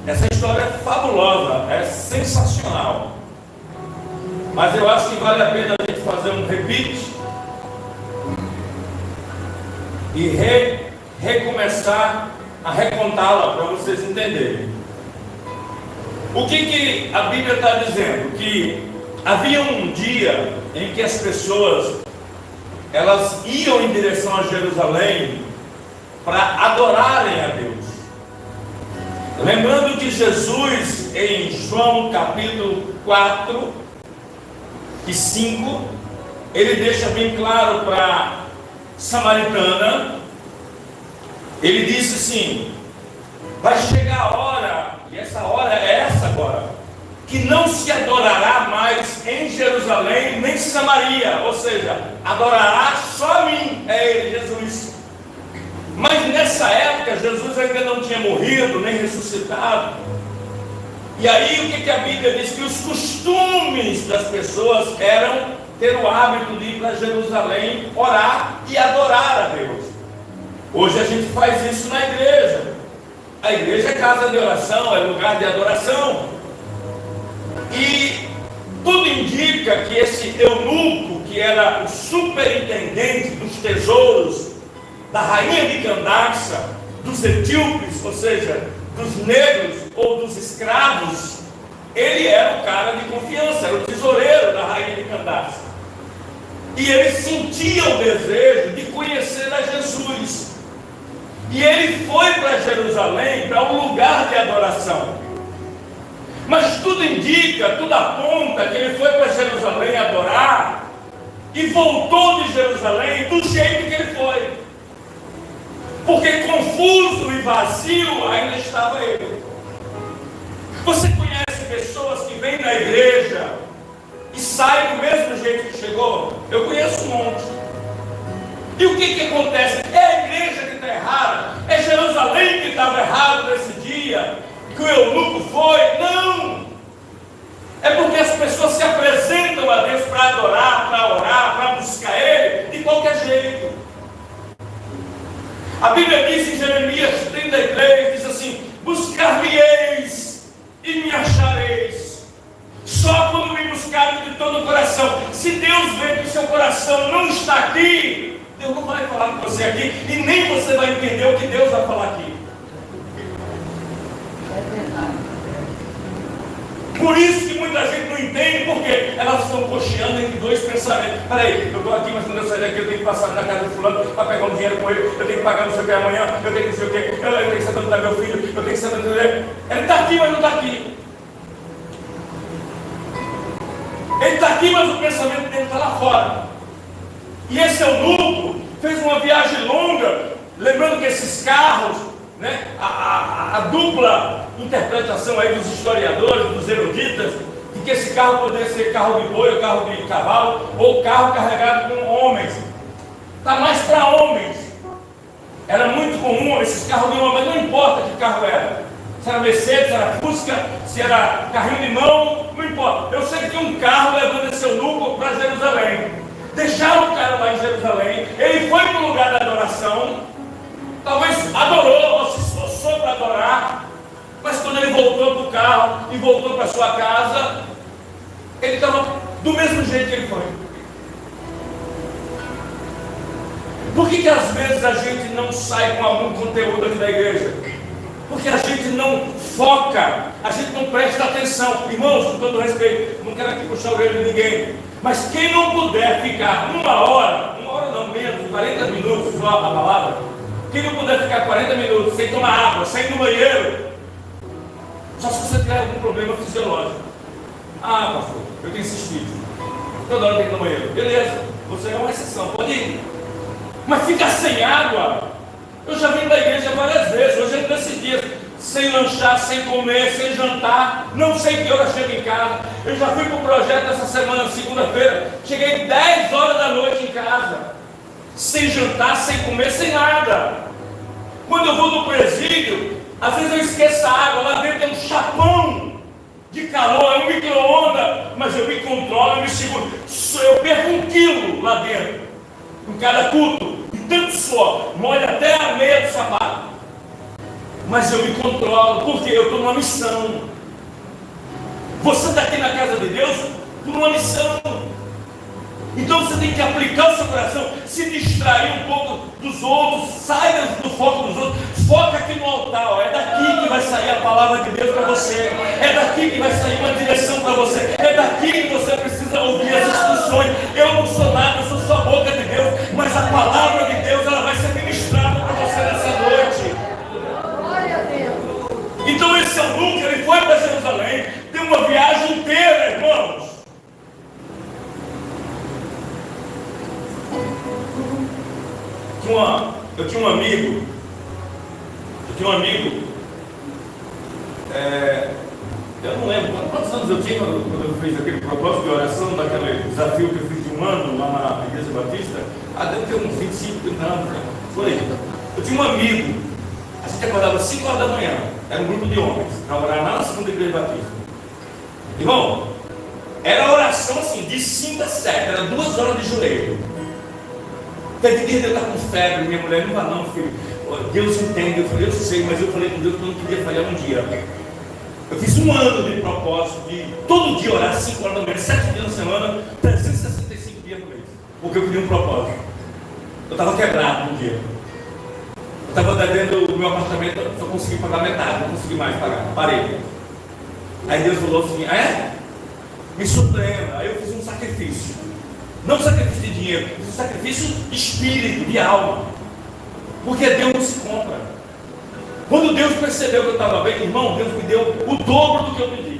Essa história é fabulosa, é sensacional. Mas eu acho que vale a pena a gente fazer um repeat e recomeçar a recontá-la para vocês entenderem. O que a Bíblia está dizendo? Que havia um dia em que as pessoas elas iam em direção a Jerusalém para adorarem a Deus. Lembrando que Jesus, em João capítulo 4 e 5, ele deixa bem claro para a samaritana, ele disse assim: vai chegar a hora, e essa hora é essa agora, que não se adorará mais em Jerusalém nem em Samaria, ou seja, adorará só a mim, é ele, Jesus. Mas nessa época Jesus ainda não tinha morrido, nem ressuscitado. E aí o que a Bíblia diz? Que os costumes das pessoas eram ter o hábito de ir para Jerusalém, orar e adorar a Deus. Hoje a gente faz isso na igreja. A igreja é casa de oração, é lugar de adoração. E tudo indica que esse eunuco, que era o superintendente dos tesouros da rainha de Candace, dos etíopes, ou seja, dos negros ou dos escravos, ele era o cara de confiança, era o tesoureiro da rainha de Candace. E ele sentia o desejo de conhecer a Jesus. E ele foi para Jerusalém, para um lugar de adoração. Mas tudo indica, tudo aponta que ele foi para Jerusalém adorar e voltou de Jerusalém do jeito que ele foi. Porque confuso e vazio ainda estava ele. Você conhece pessoas que vêm na igreja e saem do mesmo jeito que chegou? Eu conheço um monte. E o que acontece? É a igreja que está errada? É Jerusalém que estava errado nesse dia? Que o eunuco foi? Não! É porque as pessoas se apresentam a Deus para adorar, para orar, para buscar Ele de qualquer jeito. A Bíblia diz em Jeremias 33, diz assim: buscar-me-eis e me achareis, só quando me buscarem de todo o coração. Se Deus vê que o seu coração não está aqui, Deus não vai falar com você aqui, e nem você vai entender o que Deus vai falar aqui. Por isso que muita gente não entende, porque elas estão cocheando entre dois pensamentos. Peraí, eu estou aqui, mas quando eu sair daqui eu tenho que passar na casa do fulano para pegar um dinheiro com ele, eu tenho que pagar não sei o que amanhã, eu tenho que não sei o que, eu tenho que saber onde está meu filho, eu tenho que saber onde ele está aqui, mas não está aqui. Ele está aqui, mas o pensamento dele está lá fora. E esse eunuco fez uma viagem longa, lembrando que esses carros, né, a dupla interpretação aí dos historiadores, dos eruditas, de que esse carro poderia ser carro de boi, ou carro de cavalo, ou carro carregado com homens. Está mais para homens. Era muito comum esses carros de homens, mas não importa que carro era. Se era Mercedes, se era Fusca, se era carrinho de mão, não importa. Eu sei que tinha um carro levando esse eunuco para Jerusalém. Deixaram o cara lá em Jerusalém, ele foi para o lugar da adoração, talvez adorou ou se esforçou para adorar, mas quando ele voltou para o carro e voltou para sua casa, ele estava do mesmo jeito que ele foi. Por que às vezes a gente não sai com algum conteúdo aqui da igreja? Porque a gente não foca, a gente não presta atenção. Irmãos, com todo respeito, não quero aqui puxar a orelha de ninguém, mas quem não puder ficar uma hora não menos, 40 minutos só a palavra, quem não puder ficar 40 minutos sem tomar água, sem ir no banheiro, só se você tiver algum problema fisiológico. Ah, pastor, eu tenho insistido, toda hora tem que ir no banheiro. Beleza, você é uma exceção, pode ir. Mas ficar sem água. Eu já vim da igreja várias vezes, hoje é nesses dias, sem lanchar, sem comer, sem jantar, não sei que hora chego em casa. Eu já fui para o projeto essa semana, segunda-feira, cheguei 10 horas da noite em casa, sem jantar, sem comer, sem nada. Quando eu vou no presídio, às vezes eu esqueço a água, lá dentro tem um chapão de calor, é um micro-ondas, mas eu me controlo, eu me seguro. Eu perco 1 quilo lá dentro, em cada culto. Tanto suor, molha até a meia do sapato. mas eu me controlo, porque eu estou numa missão. Você está aqui na casa de Deus por uma missão. Então você tem que aplicar o seu coração, se distrair um pouco dos outros, saia do foco dos outros, foca aqui no altar, ó. É daqui que vai sair a palavra de Deus para você, é daqui que vai sair uma direção para você, é daqui que você precisa ouvir as instruções. Eu não sou nada, eu sou só a boca de Deus, mas a palavra de Deus ela vai ser ministrada para você nessa noite. Então esse eunuco, ele foi para Jerusalém, tem uma viagem inteira, irmãos. Eu tinha um amigo, eu não lembro quantos anos eu tinha quando eu fiz aquele propósito de oração, daquele desafio que eu fiz de um ano lá na Igreja Batista. Deve ter uns 25 anos, foi. Eu tinha um amigo, a gente acordava às 5 horas da manhã, era um grupo de homens, para orar lá na segunda Igreja Batista. Irmão, era oração assim, de 5 a 7, era 2 horas de joelho. Teve dia de eu estar com febre, minha mulher não vai não, filho. Deus entende. Eu falei, eu sei, mas eu falei com Deus que eu não podia falhar um dia. Eu fiz um ano de propósito de todo dia orar 5 horas da manhã, 7 dias na semana, 365 dias por mês. Porque eu queria um propósito. Eu estava quebrado um dia. Eu estava devendo o meu apartamento, só consegui pagar metade, não consegui mais pagar. Parei. Aí Deus falou assim, me surpreenda. Aí eu fiz um sacrifício. Não sacrifício de dinheiro, mas sacrifício de espírito, de alma. Porque Deus não se compra. Quando Deus percebeu que eu estava bem, irmão, Deus me deu o dobro do que eu pedi.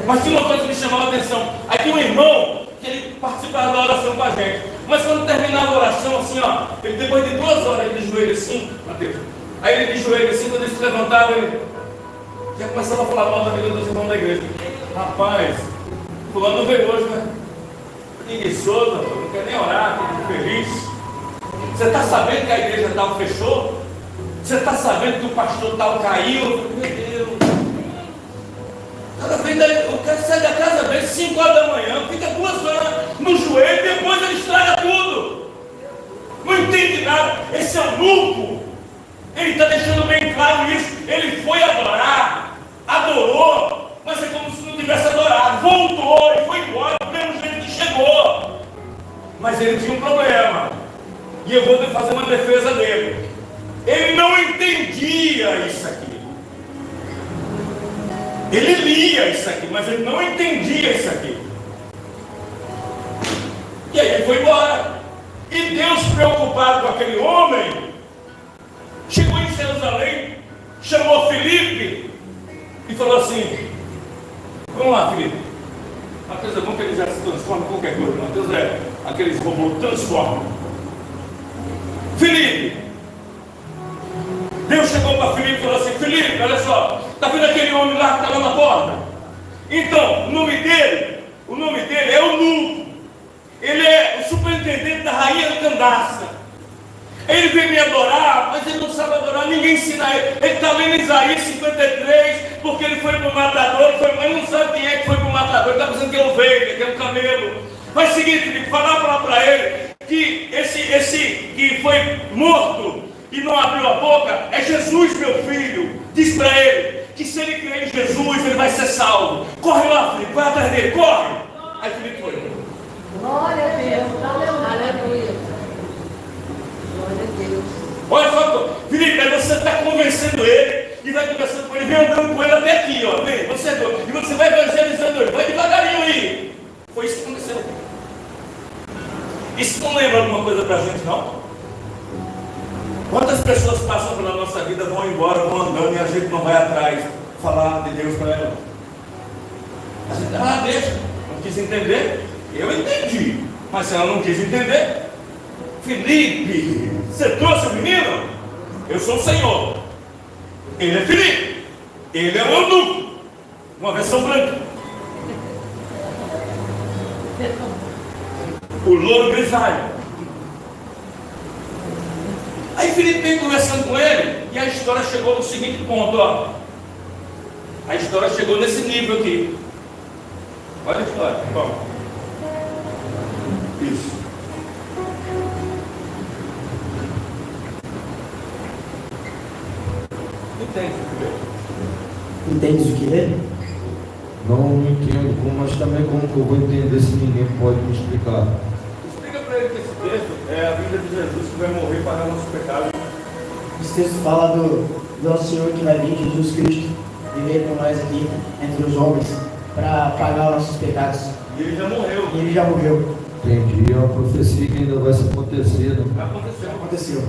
Mas tinha uma coisa que me chamava a atenção. Aí tinha um irmão que ele participava da oração com a gente. Mas quando terminava a oração, assim, ó, ele, depois de 2 horas, ele de joelho assim, Mateus. Aí ele de joelho assim, quando ele se levantava, ele já começava a falar mal da vida dos irmãos da igreja. Rapaz, fulano veio hoje, né? Preguiçoso, não quer nem orar, fica feliz. Você está sabendo que a igreja tal fechou? Você está sabendo que o pastor tal caiu? Meu Deus! Cada vez o cara sai da casa dele 5 horas da manhã, fica 2 horas no joelho, depois ele estraga tudo. Não entende nada. Esse eunuco, ele está deixando bem claro isso. Ele foi adorar, adorou, mas é como se não tivesse adorado. Voltou e foi embora do mesmo jeito que chegou. Mas ele tinha um problema. E eu vou fazer uma defesa dele. Ele não entendia isso aqui. Ele lia isso aqui, mas ele não entendia isso aqui. E aí ele foi embora. E Deus, preocupado com aquele homem, chegou em Jerusalém, chamou Filipe e falou assim: vamos lá, Filipe. Mateus é bom que ele já se transforma em qualquer coisa. Mateus é aqueles robôs que transformam. Filipe. Deus chegou para Filipe e falou assim: Filipe, olha só, está vendo aquele homem lá que está lá na porta? Então, o nome dele é Eunuco. Ele é o superintendente da rainha de Candaça. Ele veio me adorar, mas ele não sabe adorar, ninguém ensina ele. Ele está lendo Isaías 53, porque ele foi para o matador, ele não sabe quem é que foi para o matador, ele está pensando que é ovelha, que é um camelo. Mas é o seguinte, Filipe, falar para ele que esse que foi morto e não abriu a boca é Jesus, meu filho. Diz para ele que se ele crer em Jesus, ele vai ser salvo. Corre lá, Filipe, vai atrás dele, corre. Aí Filipe foi. Glória a Deus, aleluia. Glória a Deus. Olha só, Filipe, aí você está convencendo ele e vai conversando com ele, vem andando com ele até aqui, ó. Vem, você é doido. E você vai evangelizando ele, vai devagarinho aí. Foi isso que aconteceu. Isso não lembra alguma coisa para a gente, não? Quantas pessoas passam pela nossa vida, vão embora, vão andando e a gente não vai atrás falar de Deus para ela? A gente, deixa, não quis entender. Eu entendi, mas se ela não quis entender, Filipe, você trouxe o menino? Eu sou o Senhor. Ele é Filipe. Ele é o eunuco. Uma versão branca. O louro grisalho. Aí Filipe vem conversando com ele e a história chegou no seguinte ponto, ó. A história chegou nesse nível aqui. Olha a história, toma. Isso. Entende o que lê? Entendes o que lê? Não entendo como, mas também como que eu vou entender se ninguém pode me explicar. Explica para ele que esse texto é a vida de Jesus que vai morrer para nossos pecados. Esse texto fala do nosso Senhor que vai vir, Jesus Cristo, viver com nós aqui entre os homens para pagar os nossos pecados. E ele já morreu. E ele já morreu. Entendi, é uma profecia que ainda vai se acontecer. Né? Aconteceu. Aconteceu.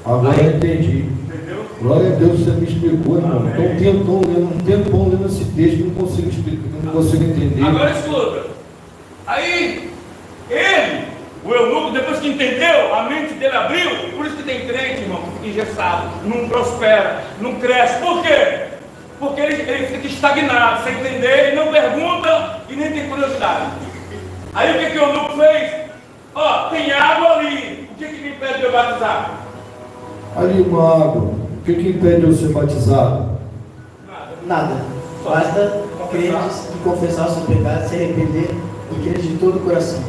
Agora eu entendi. Entendeu? Glória a Deus, você me explicou, irmão. Estou um tempão lendo esse texto, não consigo explicar, não consigo entender. Agora escuta. Aí, ele, o eunuco, depois que entendeu, a mente dele abriu. Por isso que tem crente, irmão, que fica engessado, não prospera, não cresce. Por quê? Porque ele fica estagnado, sem entender, e não pergunta e nem tem curiosidade. Aí o que o eunuco fez? Ó, tem água ali. O que me impede de eu batizar? Ali uma água, o que impede eu ser batizado? Nada. Basta crer e confessar o seu pecado, se arrepender e crer de todo o coração.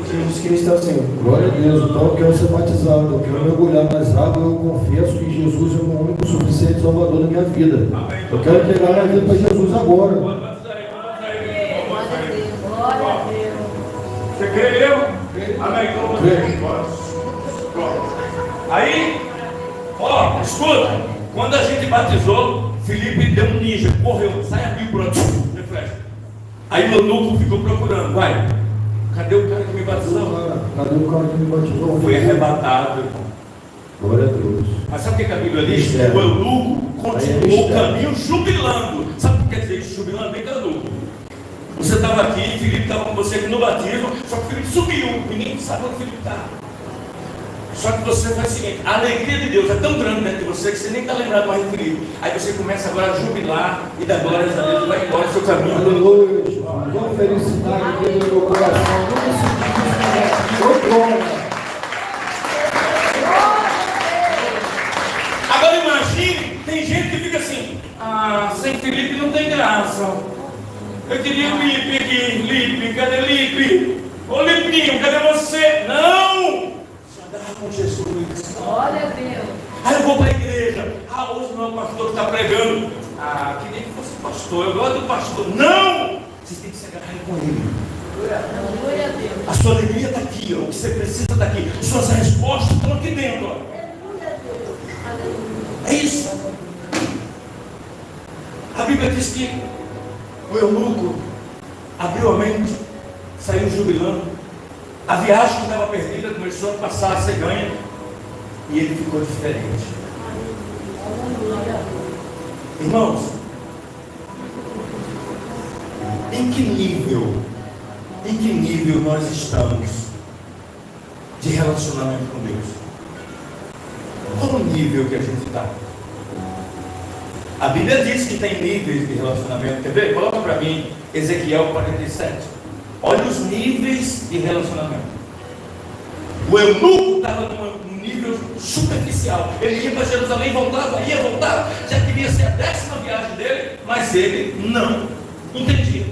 Jesus Cristo é o Senhor. Glória a Deus, então eu quero ser batizado, eu quero mergulhar nas águas, eu confesso que Jesus é o meu único suficiente Salvador da minha vida. Eu quero entregar minha vida para Jesus agora. Glória a Deus. Você crê eu? Amém. Então vamos. Aí, ó, escuta. Quando a gente batizou, Felipe deu um ninja, correu, sai a Bíblia, refresca. Aí o eunuco ficou procurando, vai. Cadê o cara que me batizou? Cadê o cara que me batizou? Foi arrebatado, irmão. Glória a Deus. Mas sabe o que a Bíblia diz? O eunuco continuou o caminho jubilando. Sabe o que quer dizer isso? Jubilando bem eunuco. Você estava aqui, Felipe estava com você aqui no batismo, só que o Felipe subiu, ninguém sabe onde o Felipe está. Só que você faz o seguinte, a alegria de Deus é tão grande dentro de você que você nem está lembrado mais do Felipe. Aí você começa agora a jubilar e dar glórias a Deus, vai embora o seu caminho. Aleluia, uma felicidade dentro do meu coração. Agora imagine, tem gente que fica assim, sem Felipe não tem graça. Eu queria o Lipe aqui, Lipe, cadê Lipe? Ô Lipinho, cadê você? Não! Você andava com Jesus. Glória a Deus. Aí eu vou para a igreja. Hoje não é o pastor que está pregando. Queria que fosse pastor, eu gosto do pastor. Não! Vocês têm que se agarrar com ele. Glória a Deus. A sua alegria está aqui, ó. O que você precisa está aqui. Suas respostas estão aqui dentro, ó. É isso. A Bíblia diz que o eunuco abriu a mente, saiu jubilando. A viagem que estava perdida começou a passar a ser ganha. E ele ficou diferente. Irmãos, em que nível nós estamos de relacionamento com Deus? Qual o nível que a gente está? A Bíblia diz que tem níveis de relacionamento. Quer ver? Coloca para mim Ezequiel 47. Olha os níveis de relacionamento. O eunuco estava num nível superficial. Ele ia para Jerusalém, voltava, já queria ser a 10ª viagem dele, mas ele não entendia.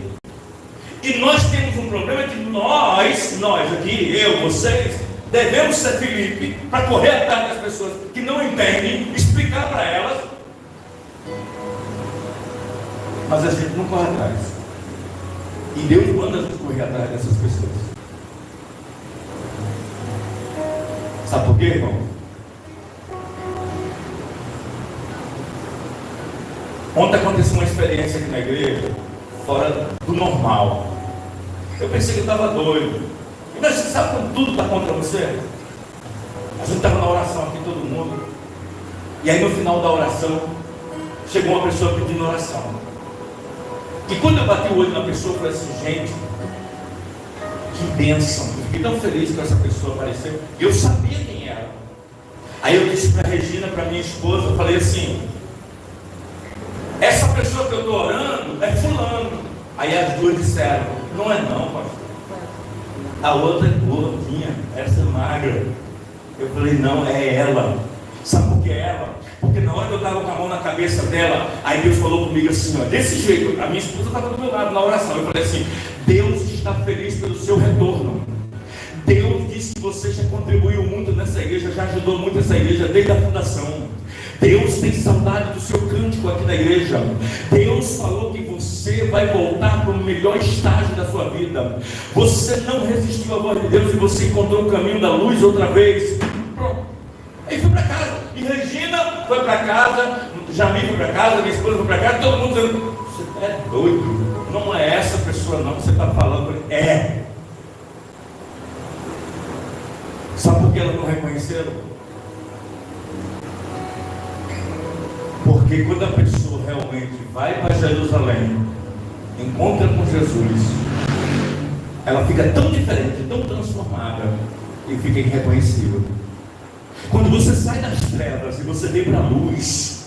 E nós temos um problema que nós aqui, eu, vocês, devemos ser Felipe para correr atrás das pessoas que não entendem, explicar para elas, mas a gente não corre atrás. E Deus manda a gente correr atrás dessas pessoas. Sabe por quê, irmão? Ontem aconteceu uma experiência aqui na igreja, fora do normal. Eu pensei que eu estava doido. Mas você sabe quando tudo está contra você? A gente estava na oração aqui, todo mundo. E aí no final da oração, chegou uma pessoa pedindo oração. E quando eu bati o olho na pessoa, eu falei assim, gente, que bênção. Eu fiquei tão feliz com essa pessoa aparecer. Eu sabia quem era. Aí eu disse para a Regina, para minha esposa, eu falei assim, essa pessoa que eu estou orando é fulano. Aí as duas disseram, não é não, pastor. A outra é gordinha, essa é magra. Eu falei, não, é ela. Sabe por que é ela? Porque na hora que eu estava com a mão na cabeça dela, aí Deus falou comigo assim, ó, desse jeito, a minha esposa estava do meu lado na oração. Eu falei assim, Deus está feliz pelo seu retorno. Deus disse que você já contribuiu muito nessa igreja, já ajudou muito essa igreja desde a fundação. Deus tem saudade do seu cântico aqui na igreja. Deus falou que você vai voltar para o melhor estágio da sua vida. Você não resistiu à voz de Deus e você encontrou o caminho da luz outra vez. Pronto. Aí foi para casa. E Regina foi para casa, Jamil foi para casa, minha esposa foi para casa, todo mundo dizendo: você é doido. Não é essa pessoa não que você está falando. É. Sabe por que elas não reconheceram? Porque quando a pessoa realmente vai para Jerusalém, encontra com Jesus, ela fica tão diferente, tão transformada, e fica irreconhecível. Quando você sai das trevas e você vem para a luz,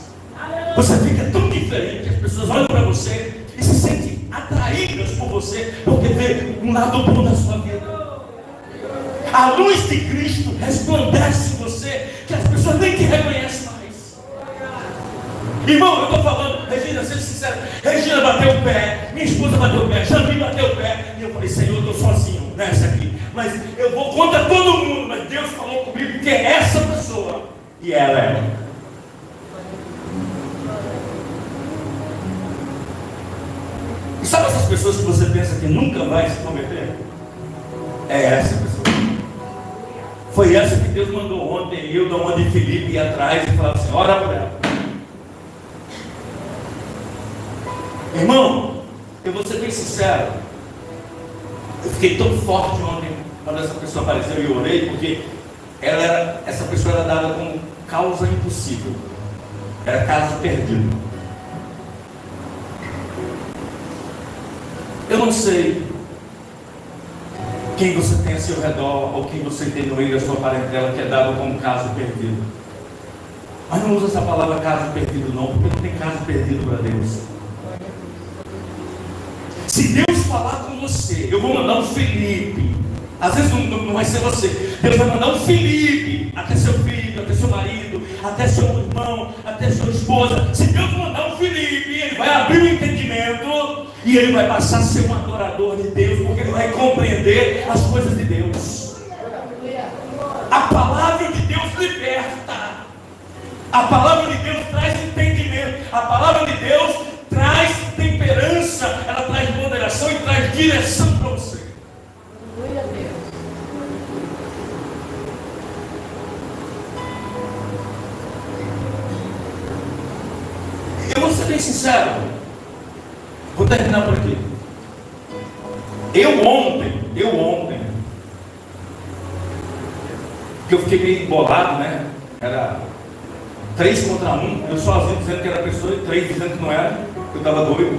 você fica tão diferente, as pessoas olham para você e se sentem atraídas por você, porque vê um lado bom da sua vida. A luz de Cristo resplandece em você, que as pessoas nem te reconhecem mais. Irmão, eu estou falando, Regina, seja sincero, Regina bateu o pé, minha esposa bateu o pé, Jamil bateu o pé, e eu falei: Senhor, eu estou sozinho nessa aqui, mas eu vou contra todo mundo, mas Deus falou comigo que é essa pessoa, e ela é. E sabe essas pessoas que você pensa que nunca vai se converter? É essa pessoa. Foi essa que Deus mandou ontem, eu da onde Felipe ia atrás e falava assim: ora por ela. Irmão, eu vou ser bem sincero, eu fiquei tão forte ontem quando essa pessoa apareceu e eu orei, porque essa pessoa era dada como causa impossível, era caso perdido. Eu não sei quem você tem a seu redor, ou quem você tem no meio da sua parentela que é dado como caso perdido. Mas não usa essa palavra caso perdido não, porque não tem caso perdido para Deus. Se Deus falar com você, eu vou mandar um Felipe. Às vezes não vai ser você. Deus vai mandar um Felipe, até seu filho, até seu marido, até seu irmão, até sua esposa. Se Deus mandar um Felipe, ele vai abrir o entendimento e ele vai passar a ser um adorador de Deus, porque ele vai compreender as coisas de Deus. A palavra de Deus liberta. A palavra de Deus traz entendimento. A palavra de Deus traz temperança. Ela traz moderação e traz direção para você. Glória a Deus. Eu vou ser bem sincero. Vou terminar por aqui. Eu ontem, que eu fiquei meio embolado, né? Era 3 contra 1, eu sozinho dizendo que era pessoa e 3 dizendo que não era, que eu estava doido.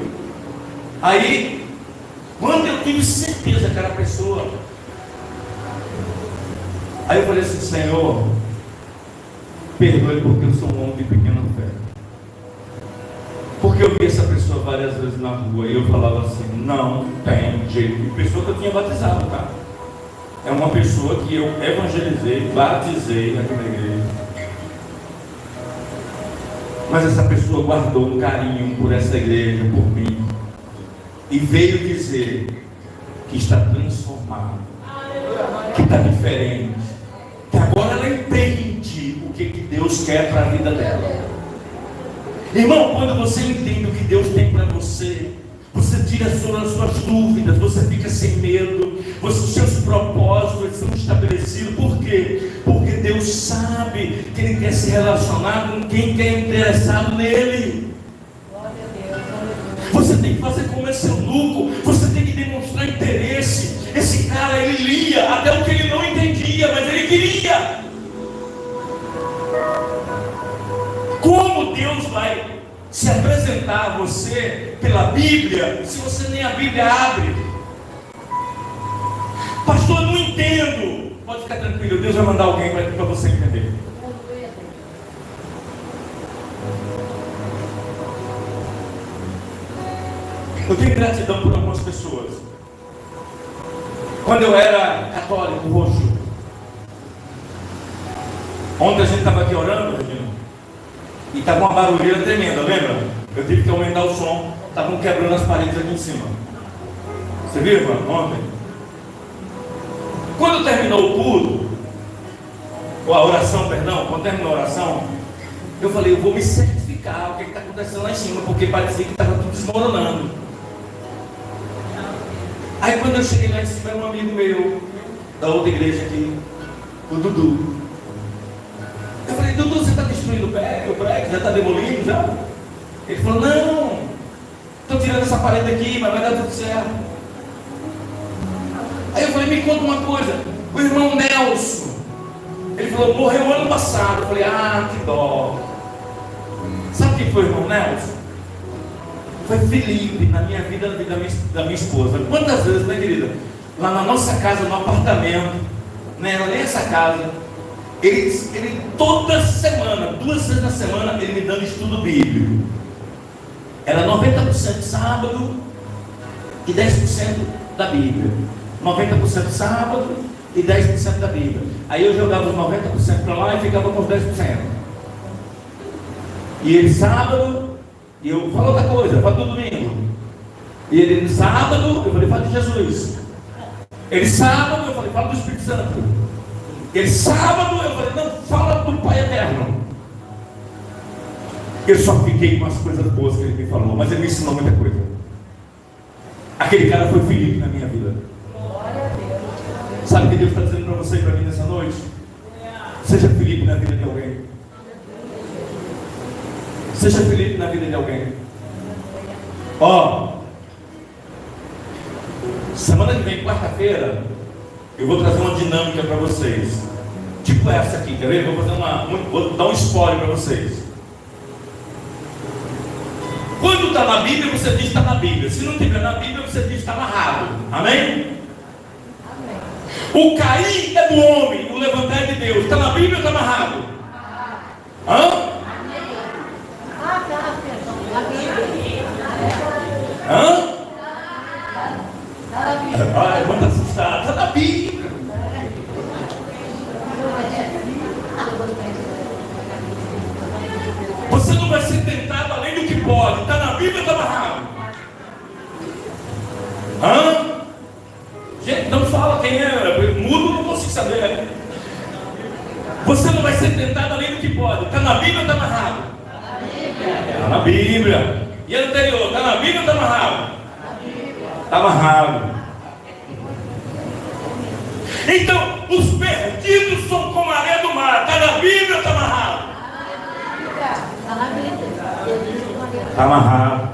Aí, quando eu tive certeza que era pessoa, aí eu falei assim: Senhor, perdoe porque eu sou um homem de pequena fé. Porque eu vi essa pessoa várias vezes na rua e eu falava assim: não tem jeito. E pessoa que eu tinha batizado, tá? É uma pessoa que eu evangelizei, batizei aqui na igreja. Mas essa pessoa guardou um carinho por essa igreja, por mim, e veio dizer que está transformado, que está diferente, que agora ela entende o que Deus quer para a vida dela. Irmão, quando você entende o que Deus tem para você, você tira as suas dúvidas, você fica sem medo, os seus propósitos são estabelecidos. Por quê? Porque Deus sabe que Ele quer se relacionar com quem quer interessado nele. Glória a Deus. Você tem que fazer como esse eunuco, você tem que demonstrar interesse. Esse cara, ele lia até o que ele não entendia, mas ele queria. Como Deus vai se apresentar a você pela Bíblia, se você nem a Bíblia abre? Pastor, eu não entendo. Pode ficar tranquilo, Deus vai mandar alguém para você entender. Eu tenho gratidão por algumas pessoas. Quando eu era católico, roxo, ontem a gente estava aqui orando, Regina, e estava uma barulheira tremenda, lembra? Eu tive que aumentar o som, estavam quebrando as paredes aqui em cima. Você viu, irmão, ontem? Quando terminou o culto, ou a oração, perdão, quando terminou a oração, Eu falei, eu vou me certificar o que está acontecendo lá em cima, porque parecia que estava tudo desmoronando. Aí quando eu cheguei lá em cima, era um amigo meu, da outra igreja aqui, o Dudu. Eu falei, Dudu, você está destruindo o prédio? Já está demolindo já? Ele falou, não, estou tirando essa parede aqui, mas vai dar tudo certo. Aí eu falei, me conta uma coisa, o irmão Nelson, ele falou, morreu ano passado. Eu falei, ah, que dó. Sabe quem foi o irmão Nelson? Foi Felipe, na minha vida, na vida da minha esposa. Quantas vezes, né, querida? Lá na nossa casa, no apartamento, não era nem essa casa, ele toda semana, 2 vezes na semana, ele me dando estudo bíblico. Era 90% sábado e 10% da Bíblia. 90% sábado e 10% da Bíblia. Aí eu jogava os 90% para lá e ficava com os 10%. E ele sábado, e eu falo outra coisa, falo todo domingo. E ele sábado, eu falei, fala de Jesus. Ele sábado, eu falei, fala do Espírito Santo. Ele sábado, eu falei, não, fala do Pai Eterno. Eu só fiquei com as coisas boas que ele me falou, mas ele me ensinou muita coisa. Aquele cara foi Felipe na minha vida. Sabe o que Deus está dizendo para você e para mim nessa noite? Seja Felipe na vida de alguém. Seja Felipe na vida de alguém. Ó, semana que vem, quarta-feira, eu vou trazer uma dinâmica para vocês. Tipo essa aqui, quer ver? Vou dar um spoiler para vocês. Quando está na Bíblia, você diz que está na Bíblia. Se não estiver na Bíblia, você diz que está amarrado. Amém? O cair é do homem, o levantar é de Deus. Está na Bíblia ou está amarrado? Hã? Hã? Ai, quando assustado, está na Bíblia. Você não vai ser tentado além do que pode. Está na Bíblia ou está amarrado? Hã? Gente, não fala quem é. Mudo, não consigo saber. Você não vai ser tentado além do que pode. Está na Bíblia ou está amarrado? Está na Bíblia. E a anterior, está na Bíblia ou está amarrado? Está amarrado. Então, os perdidos são como a areia do mar. Está na Bíblia ou está amarrado? Está amarrado.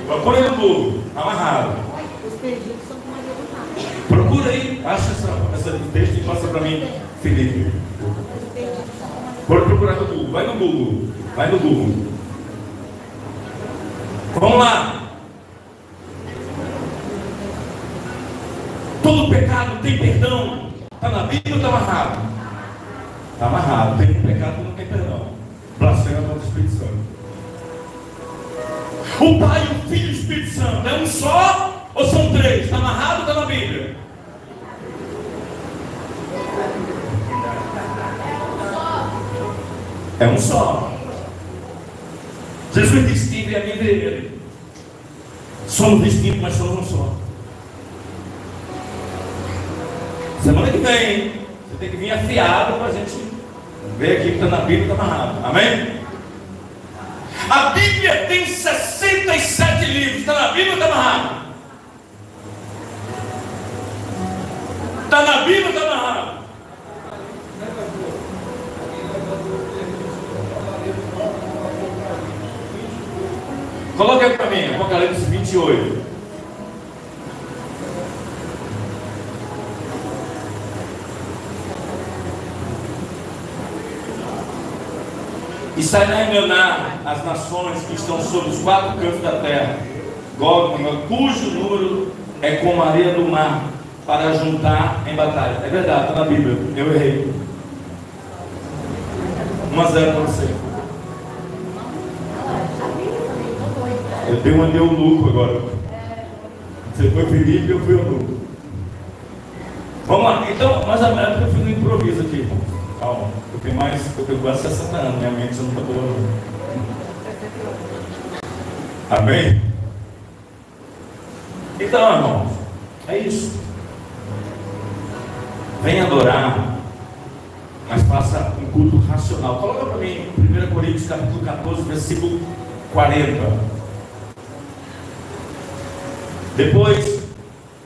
Procura aí no Google. Está amarrado. Procura aí. Acha esse texto e passa para mim, Felipe. Pode procurar no Google. Vai no Google. Vai no Google. Vamos lá. Todo pecado tem perdão. Está na Bíblia ou está amarrado? Está amarrado. Tem um pecado que não tem perdão. Blasfema contra o Espírito Santo. O Pai, o Filho e o Espírito Santo é um só ou são 3? Está amarrado ou está na Bíblia? É um só. Jesus disse que entre a mim e ele. Somos distintos, mas somos um só. Semana que vem, você tem que vir afiado para a gente ver aqui que está na Bíblia e está amarrado. Amém? A Bíblia tem 67 livros. Está na Bíblia ou está amarrado? Está na Bíblia ou está amarrado? Coloca aí para mim, Apocalipse 28. E sairá enganar as nações que estão sobre os 4 cantos da terra, Gog, cujo número é como a areia do mar, para juntar em batalha. É verdade, está na Bíblia. Eu errei. 1-0 para você. Eu dei um eunuco agora. Você foi Felipe, eu fui eunuco. Vamos lá. Então, mas a época eu fui no improviso aqui. Calma. Eu tenho quase 60 anos. Minha mente não está boa. Amém? Então, irmãos, é isso. Vem adorar mas faça um culto racional. Coloca para mim 1 Coríntios capítulo 14, versículo 40. Depois,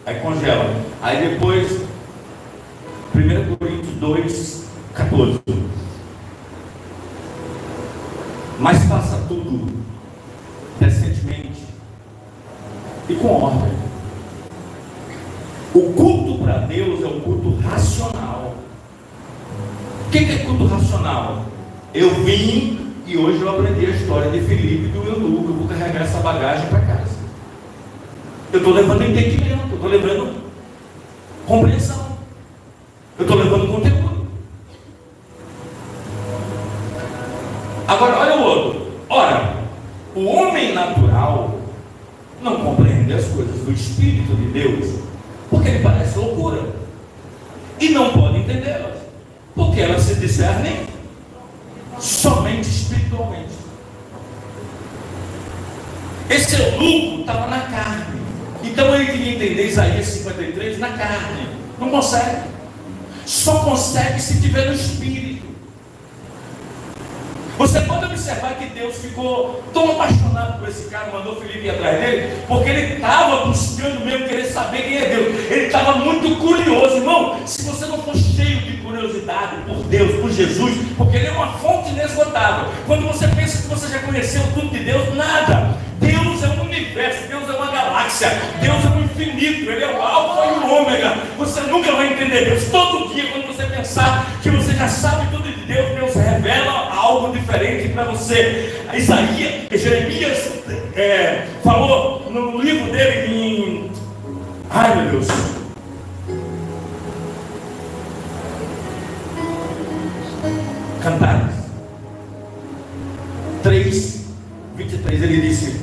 aí congela. Aí depois, 1 Coríntios 2, 14. Mas faça tudo decentemente e com ordem. O culto para Deus é um culto racional. O que é culto racional? Eu vim e hoje eu aprendi a história de Filipe e do eunuco. Eu vou carregar essa bagagem para casa. Eu estou levando entendimento, eu estou levando compreensão, eu estou levando conteúdo. Agora olha o outro. Ora, o homem natural não compreende as coisas do Espírito de Deus, porque ele parece loucura, e não pode entendê-las, porque elas se discernem somente espiritualmente. Esse eunuco estava na carne, então ele queria entender Isaías 53 na carne, não consegue, só consegue se tiver no Espírito. Você pode observar que Deus ficou tão apaixonado por esse cara, mandou Filipe ir atrás dele, porque ele estava buscando mesmo querer saber quem é Deus. Ele estava muito curioso, irmão. Se você não for cheio de curiosidade por Deus, por Jesus, porque Ele é uma fonte inesgotável. Quando você pensa que você já conheceu tudo de Deus, nada. Deus é um universo, Deus é uma galáxia, Deus é um infinito, Ele é o alfa e o ômega. Você nunca vai entender Deus. Todo dia, quando você pensar que você já sabe tudo de Deus, Deus revela algo diferente para você. Jeremias falou no livro dele em... Ai meu Deus, Cantares 3:23, ele disse: